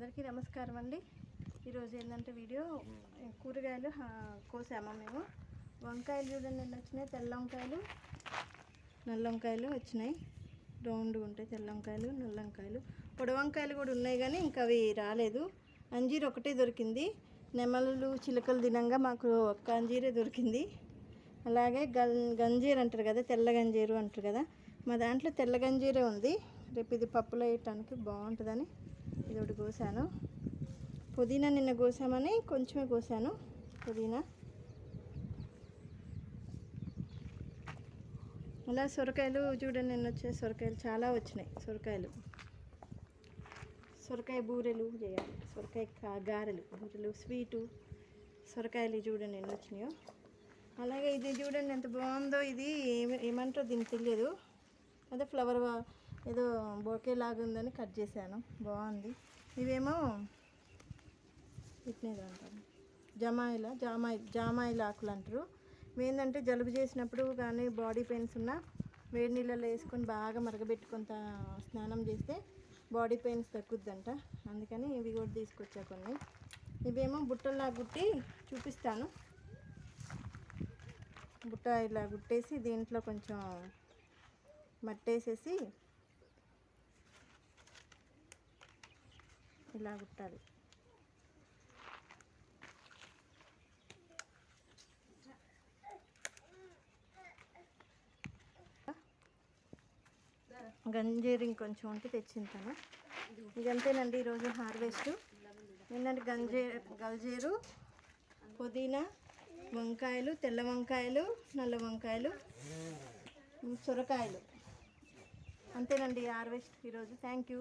అందరికీ నమస్కారం అండి. ఈరోజు ఏంటంటే వీడియో కూరగాయలు కోసాము మేము. వంకాయలు చూడండి ఎన్ని వచ్చినాయి. తెల్ల వంకాయలు, నల్ల వంకాయలు వచ్చినాయి. రౌండ్గా ఉంటాయి తెల్ల వంకాయలు, నల్ల వంకాయలు. పొడి వంకాయలు కూడా ఉన్నాయి కానీ ఇంకా అవి రాలేదు. అంజీరు ఒకటే దొరికింది. నెమలు చిలుకలు తినంగా మాకు ఒక్క అంజీరే దొరికింది. అలాగే గంజీరు అంటారు కదా, తెల్ల గంజీరు అంటారు కదా, మా దాంట్లో తెల్ల గంజీరే ఉంది. రేపు ఇది పప్పులో వేయటానికి బాగుంటుందని ఇది ఒకటి కోసాను. పుదీనా నిన్న కోసామని కొంచెమే కోసాను పుదీనా. అలా సొరకాయలు చూడండి నిన్న వచ్చే సొరకాయలు చాలా వచ్చినాయి. సొరకాయ బూరెలు చేయాలి, సొరకాయ గారెలు, బూరెలు, స్వీటు, సొరకాయలు చూడండి ఎన్ని వచ్చినాయో. అలాగే ఇది చూడండి ఎంత బాగుందో. ఇది ఏమంటారో దీనికి తెలియదు, అదే ఫ్లవర్ ఏదో బొకే లాగా ఉందని కట్ చేశాను, బాగుంది. ఇవేమో ఇట్నేది అంటారు జామాయిల ఆకులు అంటారు. ఏంటంటే జలుబు చేసినప్పుడు కానీ బాడీ పెయిన్స్ ఉన్నా వేడి నీళ్ళలో వేసుకొని బాగా మరగబెట్టుకొని స్నానం చేస్తే బాడీ పెయిన్స్ తగ్గుద్దంట. అందుకని ఇవి కూడా తీసుకొచ్చా కొన్ని. ఇవేమో బుట్టలా గుట్టి చూపిస్తాను. బుట్ట ఇలా గుట్టేసి దీంట్లో కొంచెం మట్టేసేసి ఇలా గుట్టాలి. గంజీరు ఇంకొంచెం ఉంటే తెచ్చింతాను. ఇదంతేనండి ఈరోజు హార్వెస్ట్. ఏంటంటే గల్జీరు, పుదీనా, వంకాయలు, తెల్ల వంకాయలు, నల్ల వంకాయలు, సొరకాయలు, అంతేనండి హార్వెస్ట్ ఈరోజు. Thank you.